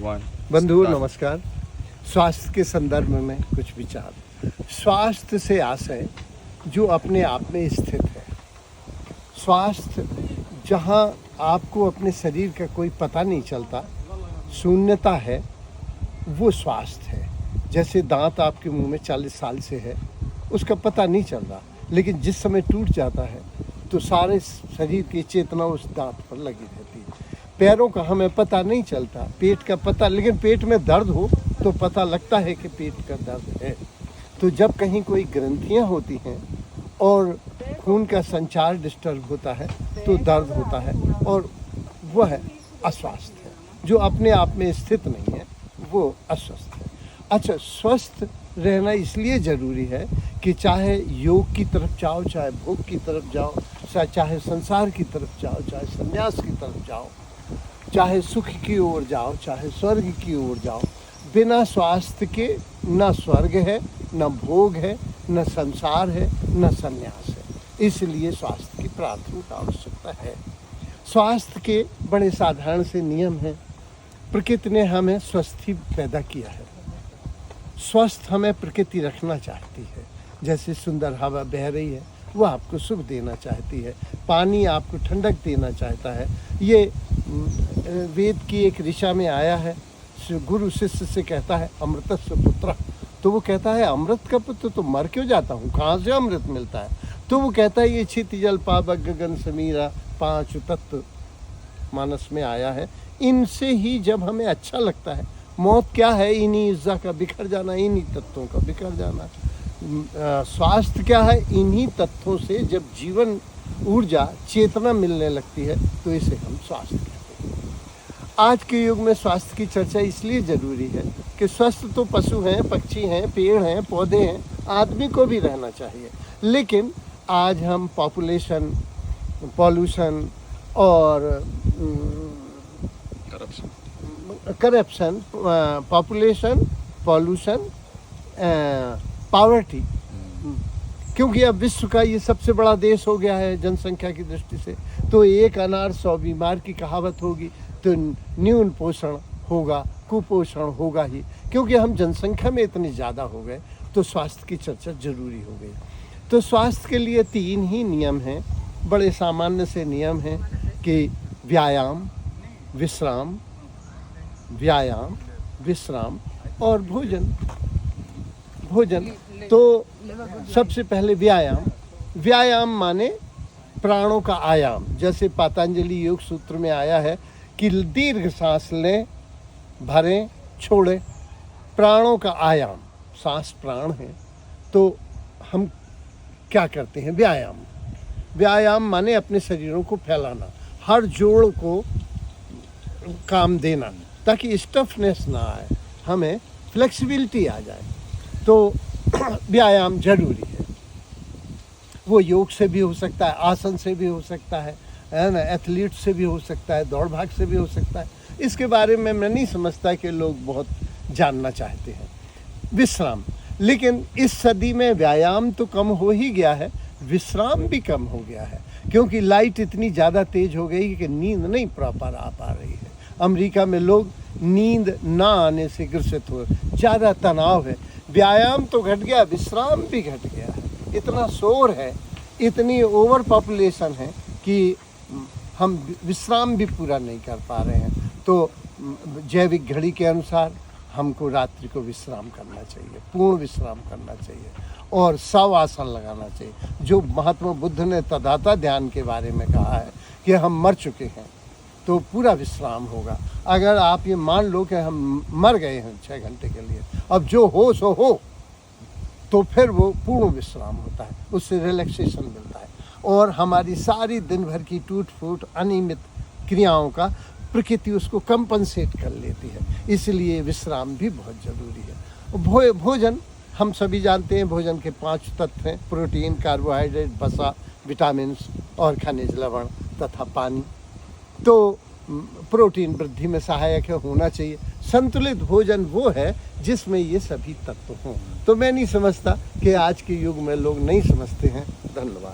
बंधु नमस्कार। स्वास्थ्य के संदर्भ में कुछ विचार। स्वास्थ्य से आशय जो अपने आप में स्थित है। स्वास्थ्य जहाँ आपको अपने शरीर का कोई पता नहीं चलता, शून्यता है, वो स्वास्थ्य है। जैसे दांत आपके मुंह में 40 साल से है, उसका पता नहीं चल रहा, लेकिन जिस समय टूट जाता है तो सारे शरीर की चेतना उस दांत पर लगी रहती है। पैरों का हमें पता नहीं चलता, पेट का पता, लेकिन पेट में दर्द हो तो पता लगता है कि पेट का दर्द है। तो जब कहीं कोई ग्रंथियां होती हैं और खून का संचार डिस्टर्ब होता है तो दर्द होता है, और वह अस्वास्थ्य है। जो अपने आप में स्थित नहीं है वो अस्वस्थ है। अच्छा, स्वस्थ रहना इसलिए ज़रूरी है कि चाहे योग की तरफ जाओ, चाहे भोग की तरफ जाओ, चाहे संसार की तरफ जाओ, चाहे संन्यास की तरफ जाओ, चाहे सुख की ओर जाओ, चाहे स्वर्ग की ओर जाओ, बिना स्वास्थ्य के न स्वर्ग है, न भोग है, न संसार है, न संन्यास है। इसलिए स्वास्थ्य की प्राथमिक आवश्यकता है। स्वास्थ्य के बड़े साधारण से नियम हैं। प्रकृति ने हमें स्वस्थ ही पैदा किया है। स्वस्थ हमें प्रकृति रखना चाहती है। जैसे सुंदर हवा बह रही है, वो आपको सुख देना चाहती है। पानी आपको ठंडक देना चाहता है। ये वेद की एक ऋचा में आया है। गुरु शिष्य से कहता है अमृतस्य पुत्र, तो वो कहता है अमृत का पुत्र तो मर क्यों जाता हूँ, कहाँ से अमृत मिलता है? तो वो कहता है ये क्षिति जल पावक गगन समीरा 5 तत्व मानस में आया है। इनसे ही जब हमें अच्छा लगता है। मौत क्या है? इन्हीं ऊर्जा का बिखर जाना, इन्हीं तत्वों का बिखर जाना। स्वास्थ्य क्या है? इन्हीं तत्वों से जब जीवन ऊर्जा चेतना मिलने लगती है तो इसे हम स्वास्थ्य कहते हैं। आज के युग में स्वास्थ्य की चर्चा इसलिए ज़रूरी है कि स्वस्थ तो पशु हैं, पक्षी हैं, पेड़ हैं, पौधे हैं, आदमी को भी रहना चाहिए। लेकिन आज हम पॉपुलेशन, पॉल्यूशन और करप्शन, पॉपुलेशन, पॉल्यूशन, पॉवर्टी, क्योंकि अब विश्व का ये सबसे बड़ा देश हो गया है जनसंख्या की दृष्टि से, तो एक अनार 100 बीमार की कहावत होगी। तो न्यून पोषण होगा, कुपोषण होगा ही, क्योंकि हम जनसंख्या में इतने ज़्यादा हो गए। तो स्वास्थ्य की चर्चा जरूरी हो गई। तो स्वास्थ्य के लिए 3 ही नियम हैं, बड़े सामान्य से नियम हैं कि व्यायाम, विश्राम, व्यायाम, विश्राम और भोजन। तो सबसे पहले व्यायाम। व्यायाम माने प्राणों का आयाम। जैसे पतंजलि योग सूत्र में आया है कि दीर्घ सांस लें, भरें, छोड़ें। प्राणों का आयाम, सांस प्राण है। तो हम क्या करते हैं? व्यायाम। व्यायाम माने अपने शरीरों को फैलाना, हर जोड़ को काम देना, ताकि स्टफनेस ना आए, हमें फ्लेक्सिबिलिटी आ जाए। तो व्यायाम जरूरी है। वो योग से भी हो सकता है, आसन से भी हो सकता है ना, एथलीट से भी हो सकता है, दौड़ भाग से भी हो सकता है। इसके बारे में मैं नहीं समझता कि लोग बहुत जानना चाहते हैं। विश्राम, लेकिन इस सदी में व्यायाम तो कम हो ही गया है, विश्राम भी कम हो गया है, क्योंकि लाइट इतनी ज़्यादा तेज हो गई कि नींद नहीं प्रॉपर आ पा रही है। अमेरिका में लोग नींद ना आने से ग्रसित हो, ज़्यादा तनाव है। व्यायाम तो घट गया, विश्राम भी घट गया है। इतना शोर है, इतनी ओवर पॉपुलेशन है कि हम विश्राम भी पूरा नहीं कर पा रहे हैं। तो जैविक घड़ी के अनुसार हमको रात्रि को विश्राम करना चाहिए, पूर्ण विश्राम करना चाहिए, और शव-आसन लगाना चाहिए। जो महात्मा बुद्ध ने तदाता ध्यान के बारे में कहा है कि हम मर चुके हैं तो पूरा विश्राम होगा। अगर आप ये मान लो कि हम मर गए हैं 6 घंटे के लिए, अब जो हो सो हो, तो फिर वो पूर्ण विश्राम होता है, उससे रिलैक्सेशन मिलता है, और हमारी सारी दिन भर की टूट फूट अनियमित क्रियाओं का प्रकृति उसको कंपनसेट कर लेती है। इसलिए विश्राम भी बहुत ज़रूरी है। भोजन, हम सभी जानते हैं भोजन के 5 तत्व हैं: प्रोटीन, कार्बोहाइड्रेट, वसा, विटामिन और खनिज लवण तथा पानी। तो प्रोटीन वृद्धि में सहायक है, होना चाहिए। संतुलित भोजन वो है जिसमें ये सभी तत्व हों। तो मैं नहीं समझता कि आज के युग में लोग नहीं समझते हैं। धन्यवाद।